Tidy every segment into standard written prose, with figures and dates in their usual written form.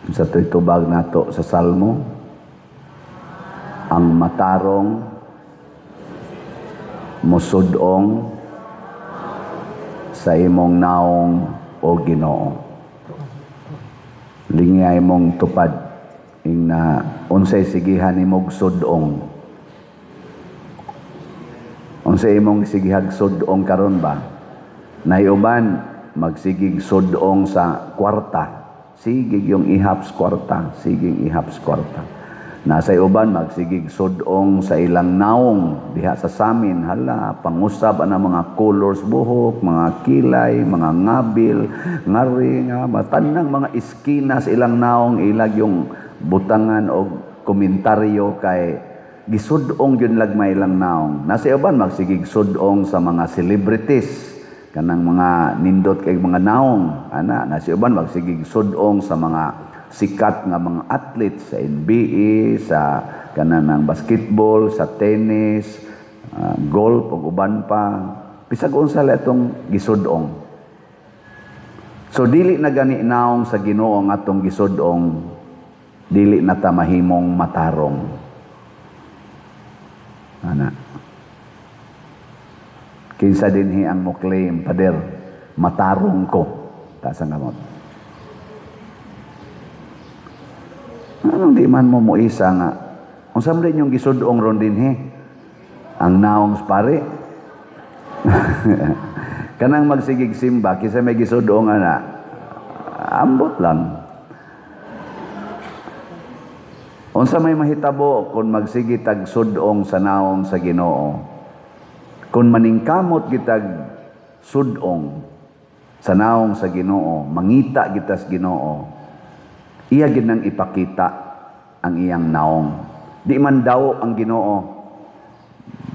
Sa tubag nato sa Salmo, ang matarong musudong sa imong naong o Ginoo. Lingay mong tupad ing na unsay sigihan imong sudong. Unsay imong sigihag sudong karon ba? Nayuban magsigig sudong sa kwarta. Sigig yung ihaps kwarta, sigig ihaps kwarta. Nasa uban magsigig sudong sa ilang naong diha sa samin, hala pangusab ana mga colors buhok, mga kilay, mga ngabil, ngari nga matanang mga iskina sa ilang naong ilag yung butangan o komentaryo kay gisudong yun lagmay ilang naong. Nasa uban magsigig sudong sa mga celebrities, kanang mga nindot kay mga naong ana. Nasa uban magsigig sudong sa mga sikat nga mga athletes sa NBA, sa kanang basketball, sa tennis, golf ug uban pa. Bisag unsa la itong gisudong. So dili na gani naong sa Ginoo ang atong gisudong, dili na ta mahimong matarong. Ana. Kinsa dinhi ang mo claim, pader, matarong ko. Tasa ngamot. Anong di man mo isa nga? Unsa man rin yung gisudong ron dinhi? Ang naong pare. Kanang magsigig simba, kisa may gisudong ana, ambot lang. Unsa may mahitabo kung magsigi tag sudong sa naong sa Ginoo? Kung maningkamot gitag sudong sa naong sa Ginoo, mangita kita sa Ginoo, iya gid nang ipakita ang iyang naong. Di man daw ang Ginoo,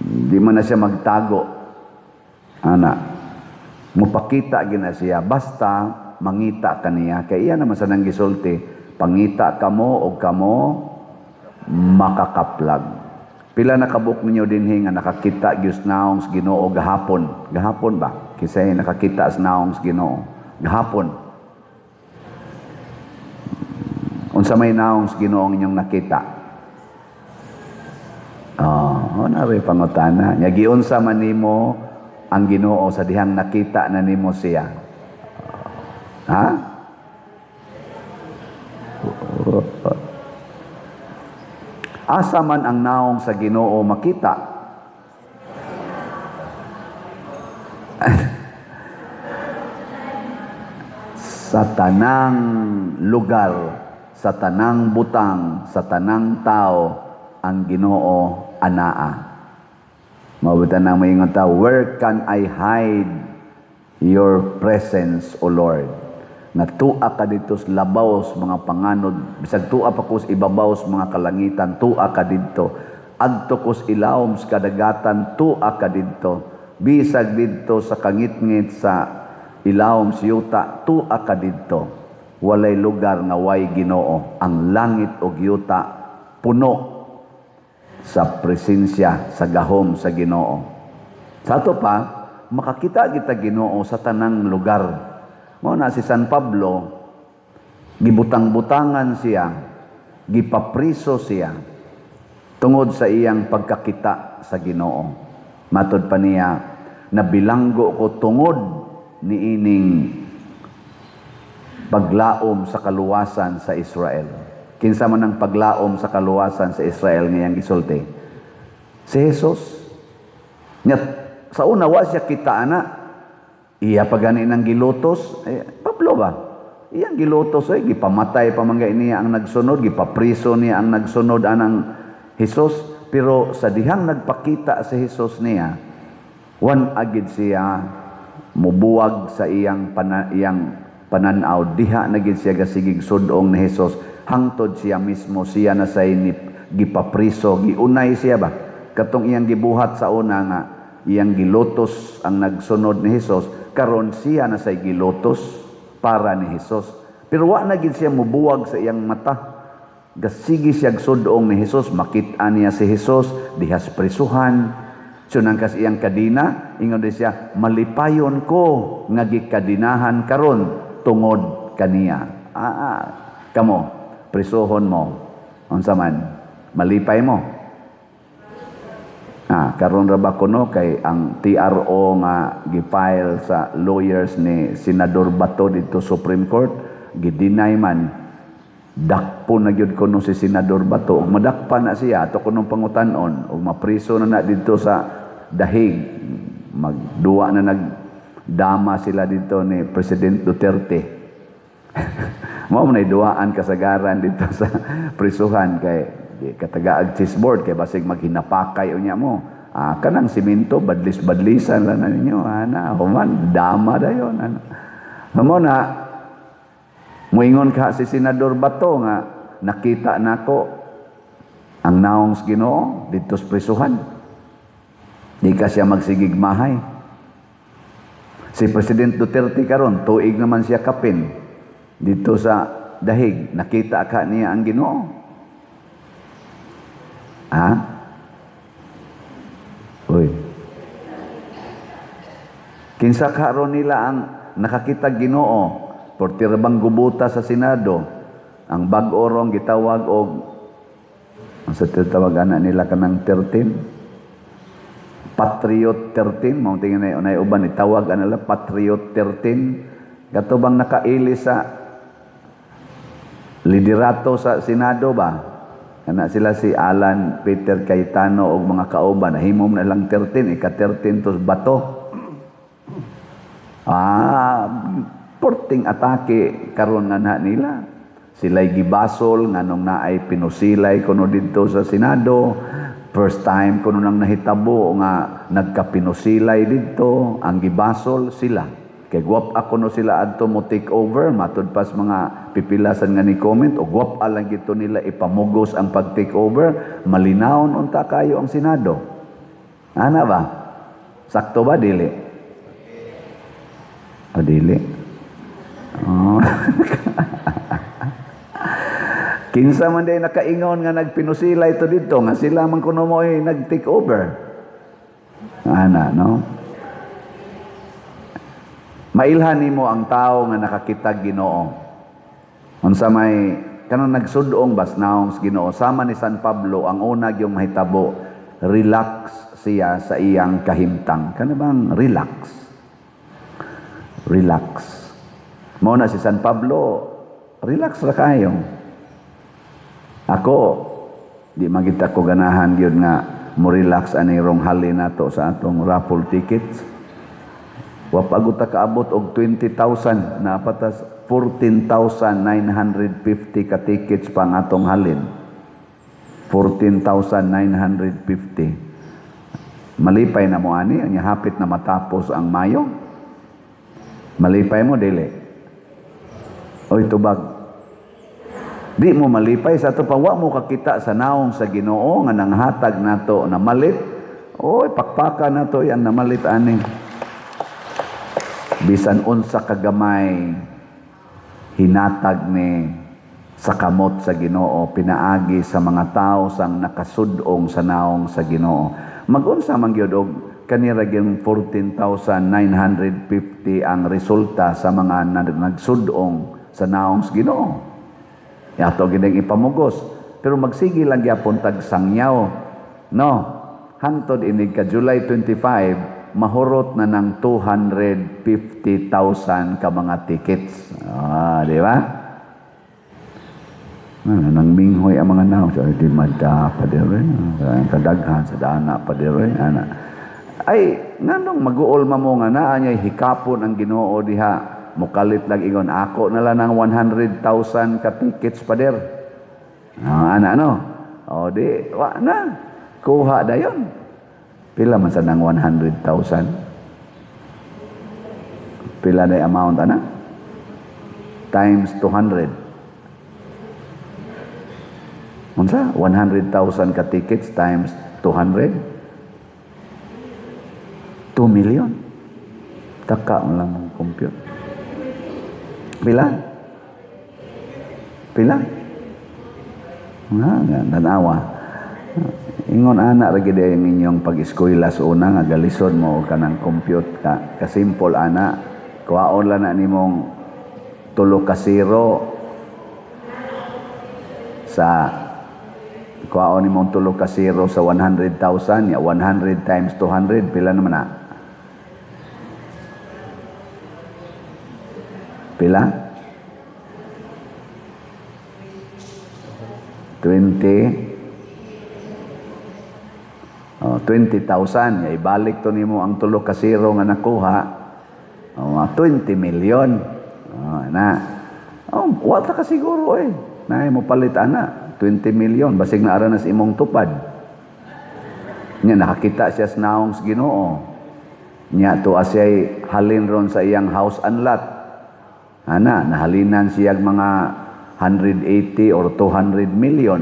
di man na siya magtago. Ana, mupakita gid na siya basta mangita kaniya. Kay iya naman sa nang gisulti, pangita kamo o kamo makakaplag. Pila na kabuk ninyo dinhi nga nakakita gyud naong sa Ginoo gahapon. Gahapon ba? Kisay nakakita sa naong sa Ginoo gahapon. Unsa may naong sa Ginoo ang inyong nakita? Naray pangutana. Nya giunsa man nimo ang Ginoo sa dihang nakita na nimo siya? Ha? Asa man ang naong sa Ginoo makita? Sa tanang lugar, sa tanang butang, sa tanang tao, ang Ginoo anaa. Mabutan na may nga where can I hide your presence, O Lord? Natua ka dito sa labaw sa mga panganod, bisag tua pa ko sa ibabaw sa mga kalangitan, tua ka dito. Adto ko sa ilawom sa kadagatan, tua ka dito. Bisag dito sa kangit-ngit sa ilawom sa yuta, tua ka dito. Walay lugar nga way Ginoo, ang langit o yuta puno sa presensya sa gahom sa Ginoo. Sa ato pa, makakita kita Ginoo sa tanang lugar. Mao na si San Pablo, gibutang-butangan siya, gipapriso siya tungod sa iyang pagkakita sa Ginoo. Matod pa niya, nabilanggo ko tungod ni ining paglaom sa kaluwasan sa Israel. Kinsa man ang paglaom sa kaluwasan sa Israel ngayang gisulti? Si Jesus. Nya sa una wa siya kita ana. Iya pa gani nang gilutos, Pablo ba? Iyang gilutos gipamatay pa man niya ang nagsunod, gipapriso niya ang nagsunod anang Hesus, pero sa dihang nagpakita si Hesus niya, wan agid siya mubuwag sa iyang pananaw, diha na gid siya gasigig sudong ni Hesus, hangtod siya mismo siya na say gipapriso, giunay siya ba? Katong iyang gibuhat sa una nga iyang gilutos ang nagsunod ni Hesus, karon siya na say gilutos para ni Hesus. Pero wa na gid siya mubuwag sa iyang mata. Gasigi siya sudong ni Hesus, makit-an niya si Hesus dihas prisuhan. Sunang kas iyang kadina, ingon di siya, malipayon ko nga gikadinahan karon tungod kaniya. Kamo, prisuhon mo. Unsa man, malipay mo. Karon ra ba kuno kay ang TRO nga gifile sa lawyers ni Senador Bato dito Supreme Court, gidinay man. Dakpo na gyud kuno si Senador Bato ug madakpa na siya ato kunong pangutanon ug mapriso na dito sa dahig. Magduwa na nagdama sila dito ni President Duterte. Mao man duwaan kasagaran dito sa prisuhan kay katagaag chessboard kay basig maghinapakay unya mo. Kanang simento badlis-badlisan lang na ninyo human dama dayon mo na moingon ka si Senador Bato nga nakita nako ang naong sa Ginoo dito sa prisuhan. Di ka siya magsigigmahay. Si President Duterte karon tuig naman siya kapin dito sa dahig. Nakita ka niya ang Ginoo. Uy. Kinsa karon nila ang nakakita Ginoo? Portirbang gubuta sa Senado. Ang bag-orong gitawag og ang sa tawag nila kanang 13. Patriot 13, mao tingin na uban itawag nila Patriot 13. Katubang nakaili sa liderato sa Senado ba? Kana sila si Alan Peter Cayetano o mga kauban, nahimom na lang 13, ika-13 tos Bato. Porting atake karon nga nila. Sila'y gibasol nganong naay pinusilay kuno dito sa Senado. First time kuno nang nahitabo nga nagkapinusilay dito, ang gibasol sila. Kay guwap ako no sila adto mo take over, matud pas mga pipilasan nga ni comment, o guwap alang gito nila ipamugos ang pag-take over, malinawon unta kayo ang Senado. Ana ba? Sakto ba, dili? O dili? Kinsa man day nakaingon nga nagpinusilay ito dito, nga sila man kuno mo nag-take over. Ana, no? Mailhan nimo ang tao nga nakakita Ginoo. Unsa may kanang nagsudong basnaong sa Ginoo sama ni San Pablo ang una gyung mahitabo, relax siya sa iyang kahimtang. Kana bang relax? Relax. Mao na si San Pablo, relax ra kayo. Ako di magita ko ganahan gyud nga mo relax ani rong halin nato sa atong raffle tickets. Wapagot ta kaabot og 20,000 na patas 14,950 ka tickets pa ang atong halin. 14,950. Malipay na mo ani, ang hapit na matapos ang Mayo. Malipay mo dili. Oy tubag. Di mo malipay sa ato pa wa mo kakita sa naong sa Ginoo nga nanghatag nato na malit. Oy pakpaka nato yan na malit ani. Bisan unsa kagamay hinatag ni sa kamot sa Ginoo, pinaagi sa mga tao sang nakasudong sa naong sa Ginoo. Magunsa man gyud og kanira gyud 14,950 ang resulta sa mga nagsudong sa naong sa Ginoo. Yato gideng ipamugos, pero magsigi lang gyapon tag sangyaw. No, hangtod inig ka July 25 mahurot na ng 250,000 ka mga tickets. Di ba? Nang minghoy ang mga naw. So, di mada pa dire. Kadaghan sa dana pa dire. Ay, nganong mag-uol mo nga na, anyay hikapon ang Ginoo diha. Mukalit lang ingon. Ako na lang ng 100,000 ka tickets pa dire. Ano? O di, wa na. Kuha da yun. Pila man sa nang 100,000? Pila na amount, ana? Times 200. Unsa? 100,000 ka tickets times 200? 2 million. Taka mo lang ang compute. Pila? Pila? Tanawa. Ingon ana ra gid ninyong pag-eskwela sa una nga galisod mo kanang compute ka simple ana kuhaon lang na nimong 3 ka 0 sa kuhaon ni mong tulo ka zero sa 100,000, ya 100 times 200, pila naman na? Pila? 20,000. Ya, ibalik to nimo ang tulo ka zero nga nakuha. 20 million. Wata ka siguro eh. Na mo palit ana. 20 million. Basig na ara na sa imong tupad. Nya, nakakita siya sa naong sa Ginoo. Nya, to asya'y halin ron sa iyang house and lot. Nahalinan siya mga 180 or 200 million.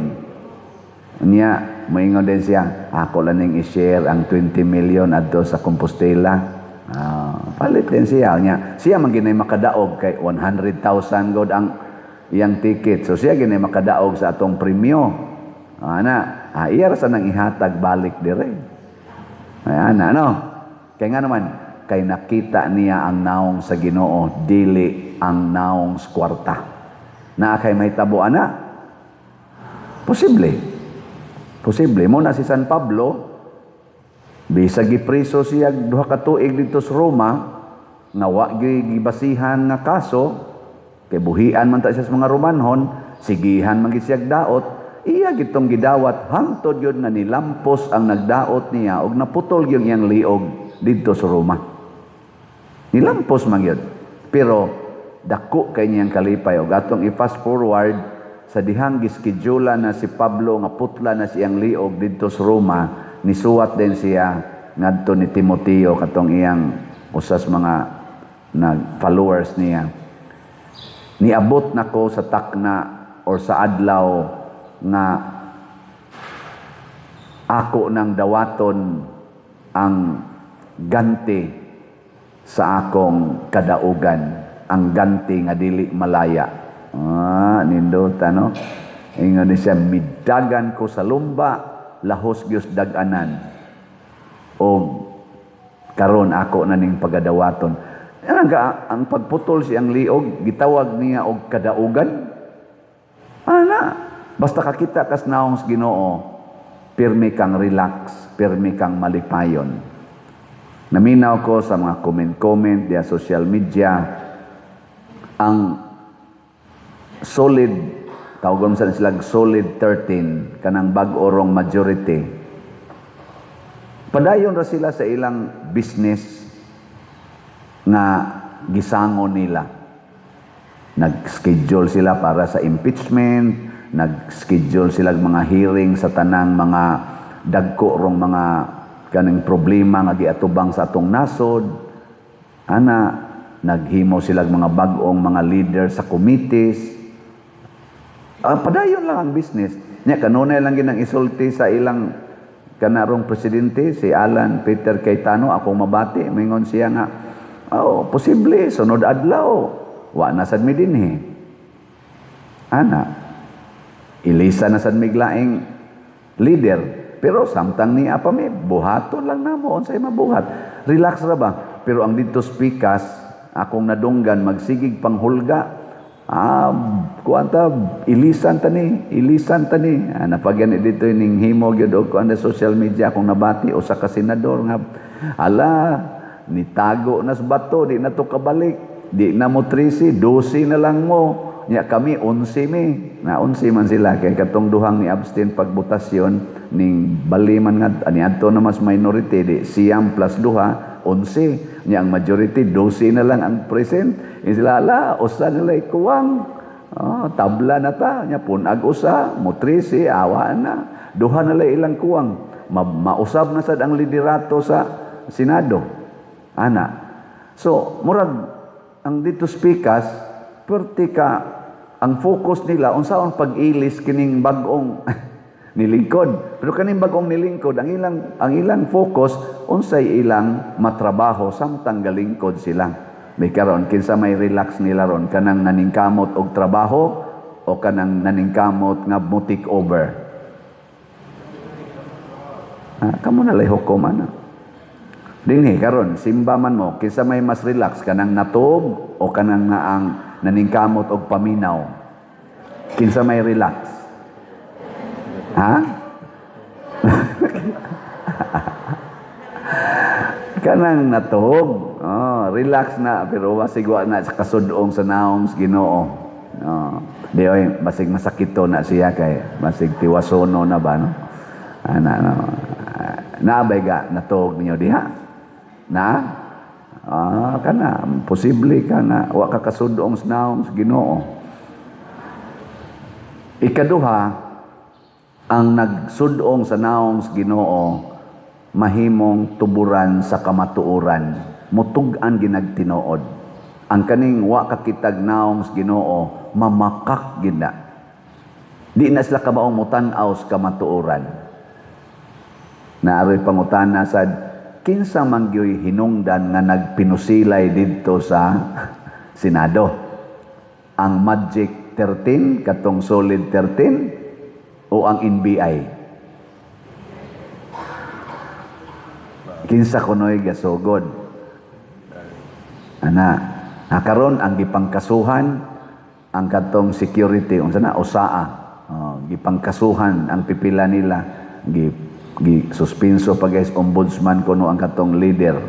Nya, maingon din siya, ako lang ning i-share ang 20 million adto sa Compostela. Palit din siya. Nya, siya man ginay makadaog kay 100,000 god ang iyang ticket. So siya ginay makadaog sa atong premyo. Iya sa nang ihatag balik dire. Kay nga naman, kay nakita niya ang naong sa Ginoo, dili ang naong sa kwarta. Kay may tabo ana? Posible. Muna si San Pablo, bisag gipriso siya 2 ka tuig dito sa Roma, nga wa gibasihan nga kaso, kay buhian man ta siya sa mga Romanhon, sigihan man gid siya daot, iya gitong gidawat hangtod yun nga nilampos ang nagdaot niya og naputol yung iyang liog dito sa Roma. Nilampos man yun. Pero dako kay niyang kalipay og atong i-fast forward sa dihang giskidula na si Pablo nga putla na siyang liog dito sa Roma, nisuwat din siya ngadto ni Timoteo katong iyang usas mga followers niya. Niabot nako sa takna or sa adlaw nga ako nang dawaton ang ganti sa akong kadaugan, ang ganti nga dili malaya. Nindot ano? Ingon ni siya, midagan ko sa lumba, lahos gyud dag-anan. O karon ako na ning pagadawaton. Ang pagputol siyang liog, gitawag niya og kadaugan. Basta kakita kas naong sa Ginoo, pirmi kang relax, pirmi kang malipayon. Naminaw ko sa mga comment diya social media, ang solid, tawagon sa sila solid 13, kanang bag-orong majority. Padayon ra sila sa ilang business nga gisangon nila. Nag-schedule sila para sa impeachment, nag-schedule sila mga hearing sa tanang mga dagko rong mga kaning problema nga giatubang sa atong nasod. Naghimo sila mga bag-ong mga leader sa committees. Padayon lang ang business. Nya kanunay lang ginang isulti sa ilang kanarong presidente, si Alan Peter Cayetano, akong mabati, mingon siya nga, posible, sunod adlaw, wa na sad mi dinhi. Ilisa na sad miglaing leader, pero samtang niya pa mi, buhaton lang namo, unsay mabuhat. Relax ra ba? Pero ang dito speakas, akong nadunggan, magsigig panghulga, kuanta ilisan tani napagyan dito ning himo gyud og kuan social media akong nabati usa ka senador nga nitago na sa bato, di na to kabalik, di na mo 13, 12 na lang mo, nya kami 11 na 11 man sila kay katong duhang ni abstain pagbutasyon ning baliman nga ani adto na mas minority di siyam plus duha 11, nya ang majority 12 na lang ang present. Sila usa nila ikuwang tabla na ta nya punag usa mo 13 awa na duha na lang ilang kuwang mausab na sad ang liderato sa Senado so murag ang dito speakers pertika ang focus nila unsaon pag-ilis kining bag-ong nilingkod. Pero kaning bag-ong nilingkod, ang ilang focus unsay ilang matrabaho samtang galingkod sila. May karon kinsa may relax nila ron kanang naningkamot og trabaho o kanang naningkamot nga mo take over. Kamo na lay hukom Dinhi karon simba man mo kinsa may mas relax kanang natub o kanang ang naningkamot og paminaw. Kinsa may relax? Ha? Kanang natuog. Oh, relax na pero basig wa na sa kasudong sa naong sa Ginoo. Oh, di oy basig masakito na siya kay basig tiwasono na ba no? Ana no. Naabay ga natuog ninyo diha. Na? Kana posible kana wa ka kasudong sa naong sa Ginoo. Ikaduha, ang nagsudong sa naong sa Ginoo mahimong tuburan sa kamatuoran, mutug-an ginagtinuod. Ang kaning wa kakitag naong sa Ginoo mamakak gina. Di na sila kabaong mutan-aw sa kamatuoran. Naaroy pangutana sad kinsa man gyoy hinungdan nga nagpinusilay didto sa Senado. Ang Magic 13 katong Solid 13 o ang NBI? Kinsa kunoy gasugod. Karon ang gipangkasuhan ang katong security unsa na usaa. Gipangkasuhan ang pipila nila suspenso pa guys ombudsman kuno ang katong leader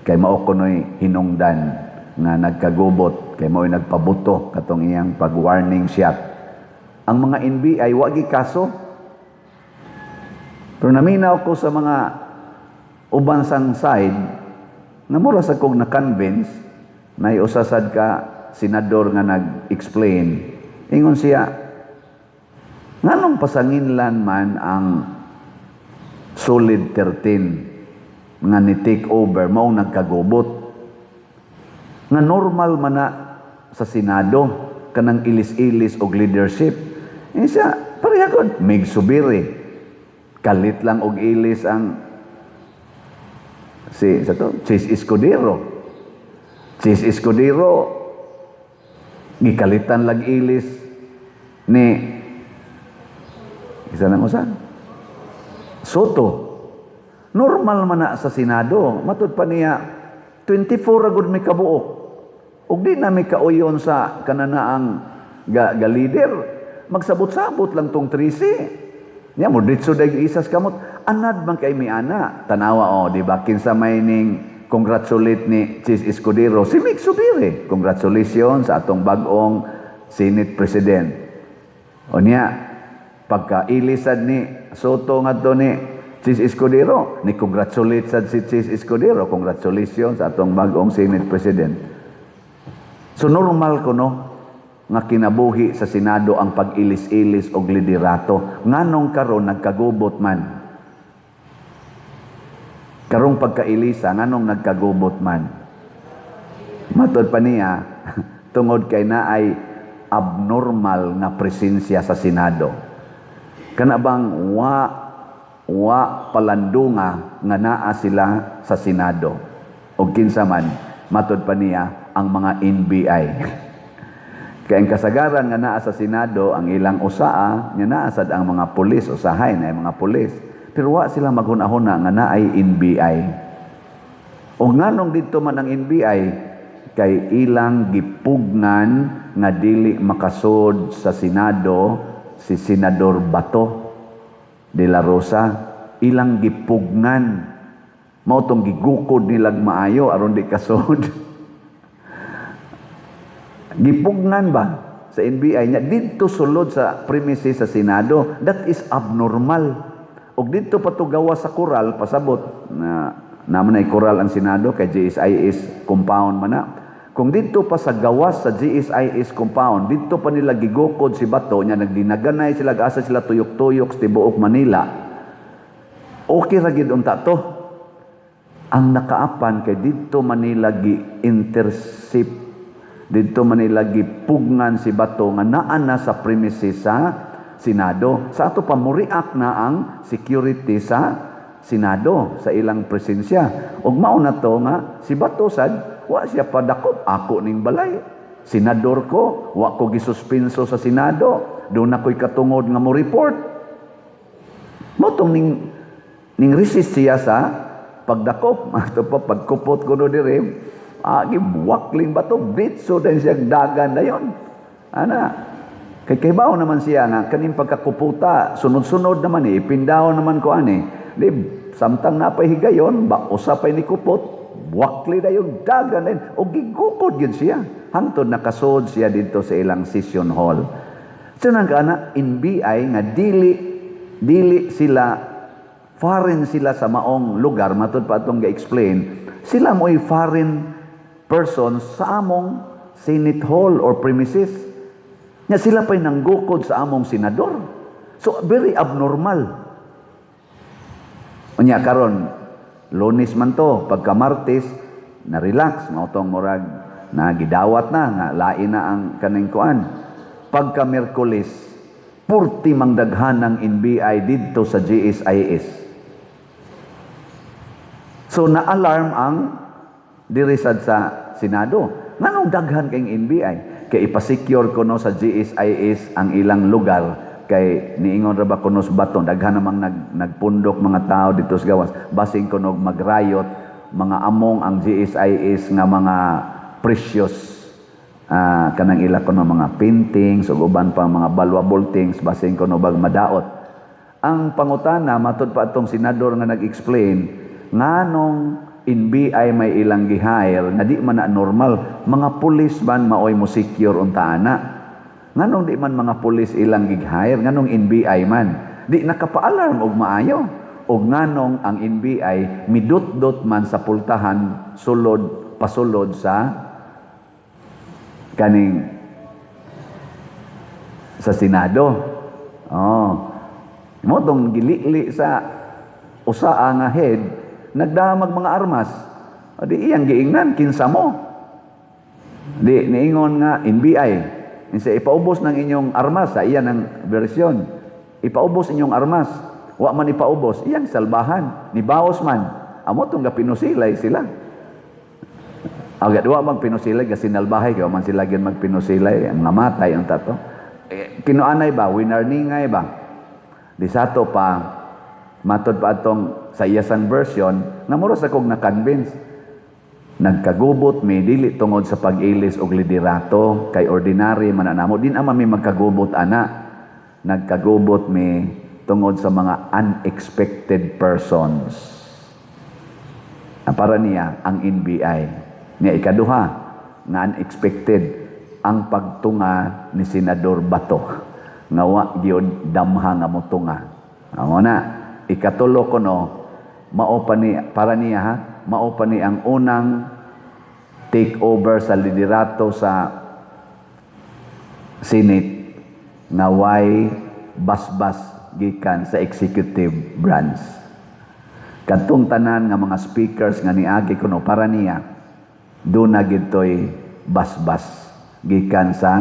kay mao kunoy hinungdan nga nagkagubot kay mao'y nagpabuto katong iyang pag-warning shot. Ang mga NBI wa gi kaso. Pero naminaw ko sa mga uban sang side na mura sa kong na-convince na iusasad ka senador nga nag-explain ingon siya nganong pasanginlan man ang Solid 13 nga ni take over mao nagkagubot nga normal man na sa Senado kanang ilis-ilis og leadership siya parehagod mig subiri kalit lang og ilis ang Chis Escudero. Chis Escudero gikalitan lag ilis ni isa nang usan Soto. Normal man na sa Senado. Matud pa niya 24 agud may kabuok. Ug di na may kauyon sa kananaang ga leader. Magsabot-sabot lang tong 13. Niya mo ditso dag isas kamot. Anad man kay mi ana. Tanawa di ba kinsa may ning congratulate ni Chis Escudero si Mick Subiri. Congratulations sa atong bag-ong Senate President. O niya pagka-ilisad ni Soto ngadto ni Chis Escudero, ni congratulate sad si Chis Escudero. Congratulations sa atong bag-ong Senate President. So normal ko no nga kinabuhi sa Senado ang pag-ilis-ilis og liderato. Nganong karon nagkagubot man. Karong pagkailisa, nganong nagkagubot man? Matod pa niya, tungod kay na ay abnormal na presensya sa Senado. Kanabang wa palandunga nga naa sila sa Senado. O kinsa man, matod pa niya, ang mga NBI. Kaya ang kasagaran nga naa sa Senado, ang ilang usaa, nga naasad ang mga pulis, usahay na ang mga pulis. Pero wa sila maghuna-huna nga naay NBI. O nganong dito man ang NBI, kay ilang gipugnan nga dili makasod sa Senado si Senador Bato de la Rosa. Ilang gipugnan. Mao tong gigukod nilag maayo aron di kasod. Gipugnan ba sa NBI nya dito sulod sa premises sa Senado? That is abnormal. Og dito pa to gawa sa koral pasabot na naman ay koral ang Senado kay GSIS compound man na. Kung dito pa sa gawas sa GSIS compound, dito pa nila gigukod si Bato nya nagdinaganay sila asa sila tuyok-tuyok sa tibuok Manila. Okay ra gid unta to. Ang nakaapan kay dito Manila gi-intercept dito Manila gipugnan si Bato nga naa na sa premises sa Senado. Sa ato pa muriak na ang security sa Senado sa ilang presensya. Ug mao na to nga si Bato sad wa siya padakop ako ning balay. Senador ko, wa ko gisuspenso sa Senado. Doon ako'y katungod nga mo report. Mo tong ning resist siya sa pagdakop. Ato pa pagkupot ko no dire. Gibuwakling Bato, bitso din siya dagan na yun. Ana, Kay bao naman siya nga kaning pagkakuputa, sunod-sunod naman ipindaw naman ko ani. Di samtang napahigayon, ba usapay ni kupot, wakli dayon dagan din o gigukod yun siya. Hangtod nakasod siya dito sa ilang session hall. So nang kana NBI nga dili sila foreign sila sa maong lugar, matud pa atong ga-explain, sila mo'y foreign persons sa among Senate Hall or premises. Nga sila pa'y nanggukod sa among senador. So, very abnormal. Unya, karon Lunes man to, pagka Martes, na-relax, mautong murag, na gidawat na, nga lain na ang kaning kuan. Pagka Miyerkules, purti mangdaghan ng NBI dito sa GSIS. So, na-alarm ang dirisad sa Senado. Nganong daghan kayong NBI? Kay ipasecure ko no sa GSIS ang ilang lugar kay niingon ra ba kuno sa baton daghan namang nagpundok mga tao dito sa gawas basing kuno magrayot mga among ang GSIS nga mga precious kanang ila kuno mga paintings ug uban pa mga valuable things basing kuno bag madaot. Ang pangutana matud pa atong senador nga nag-explain nganong NBI may ilang gihire nga di man na normal mga pulis man maoy mo secure unta ana nganong di man mga pulis ilang gihire nganong NBI man di nakapaalarm og maayo og nganong ang NBI midot-dot man sa pultahan pasulod sa kaning sa Senado. Mo tong gilili sa usa nga head nagdamag mga armas. O di iyang giingnan, kinsa mo. Di, niingon nga, NBI. Insa ipaubos ng inyong armas, sa iyan ang versyon. Ipaubos inyong armas. Wa man ipaubos, iyang salbahan. Ni Baos man. Amo itong pinusilay sila. Agad wa mang pinusilay, kasi nalbahay, kaya man sila gin magpinusilay, ang namatay ang tato. Kinuanay ba? Winarningay ba? Di sato pa, matod pa atong sa iyasan version, namuros akong na-convince. Nagkagubot may dili tungod sa pag-ilis og liderato, kay ordinary mananamo. Din ama may magkagubot ana. Nagkagubot may tungod sa mga unexpected persons. Para niya, ang NBI. Niya ikaduha, nga unexpected, ang pagtunga ni Senador Bato. Nga wa gyud damha nga motunga. Amo na. Ikatulo ko no, para niya ha, mao pa ni ang unang take over sa liderato sa Senate na way basbas gikan sa executive branch. Kadtong tanan nga mga speakers nga niagi kuno para niya do na gitoy basbas gikan sa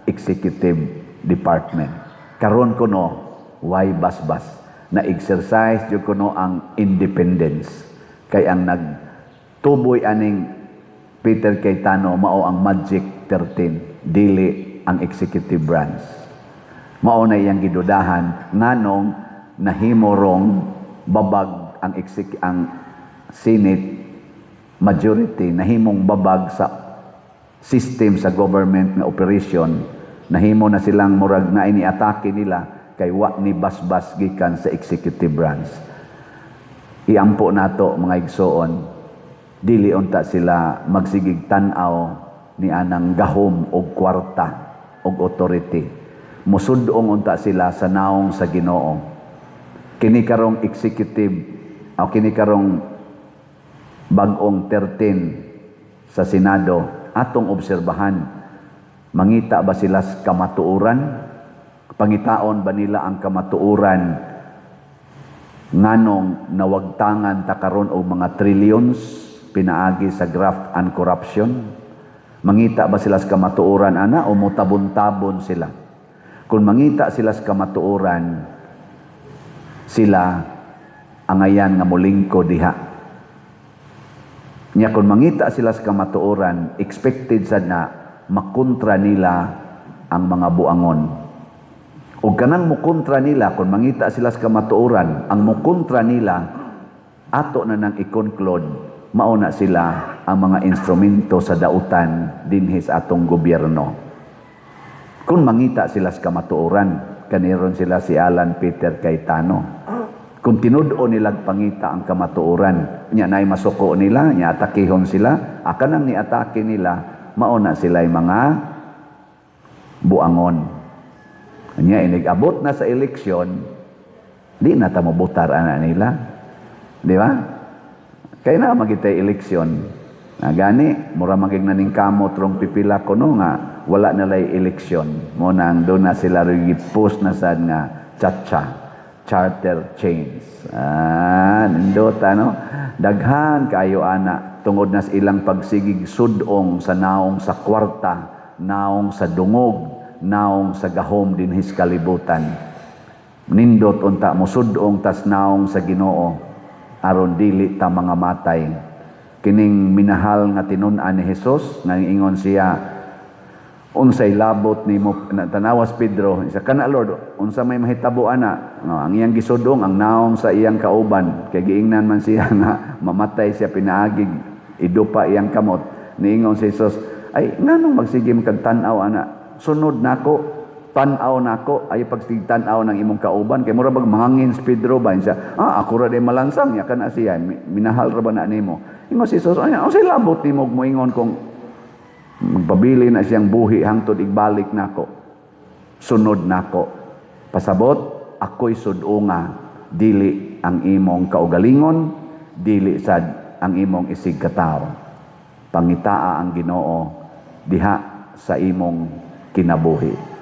executive department. Karon kuno way basbas na exercise yung kuno ang independence. Kay ang nagtuboy aning Peter Cayetano mao ang Magic 13, dili ang executive branch. Mao na iyang gidudahan nganong nahimo rong babag ang Senate majority, nahimong babag sa system sa government nga operation, nahimo na silang murag na iniatake nila kay wa ni basbas gikan sa executive branch. Iampo nato mga igsoon, dili unta sila magsigig tan-aw ni anang gahom og kwarta og authority. Musudong unta sila sa naong sa Ginoo. Kini karong executive o kini karong bag-ong 13 sa Senado atong obserbahan, mangita ba sila sa kamatuoran? Pangitaon ba nila ang kamatuoran nganong nawagtangan ta karon og mga trillions pinaagi sa graft and corruption? Mangita ba sila sa kamatuoran ana o mutabon-tabon sila? Kung mangita sila sa kamatuoran, sila angayan nga molingko diha. Nya kung mangita sila sa kamatuoran, expected sad na makontra nila ang mga buangon. O kanang mukontra nila, kung mangita sila sa kamatuoran, ang mukontra nila, ato na nang i-conclude, mauna sila ang mga instrumento sa dautan dinhi sa atong gobyerno. Kung mangita sila sa kamatuoran, kaniron sila si Alan Peter Cayetano. Kung tinudo nilag pangita ang kamatuoran, nya nay masuko nila, nya atakihon sila, akan ang niatake nila, mauna sila mga buangon. Nya inigabot na sa eleksyon, di na ta mabutar ana nila. Di ba? Kaya na magitay eleksyon. Gani, mura maging naning kamot rong pipila ko no nga, wala nalay eleksyon. Muna ang doon na sila post na sad nga chacha. Charter chains. Nindot, daghan kayo ana tungod na sa ilang pagsigig sudong sa naong sa kwarta, naong sa dungog, naong sa gahom dinhis kalibutan. Nindot unta mo sudong tas naong sa Ginoo aron dili ta mga matay. Kining minahal nga tinun-an ni Hesus nga ingon siya, unsay labot nimo tanawas Pedro isa kana Lord unsa may mahitabo ana ang iyang gisudong ang naong sa iyang kauban kay giingnan man siya nga mamatay siya pinaagig idupa iyang kamot niingon si Jesus ay nganong magsigim kag tan-aw ana sunod nako tan-aw nako ay pagsigtan-aw ng imong kauban kay mura bag mahangin si Pedro ba siya ako ra day malansang ya kana siya minahal ra ba na nimo ingon si Jesus ay unsay labot nimo moingon kung magpabili na siyang buhi hangtod igbalik nako. Sunod nako. Pasabot, ako'y sudunga, dili ang imong kaugalingon, dili sad ang imong isig katao. Pangitaa ang Ginoo diha sa imong kinabuhi.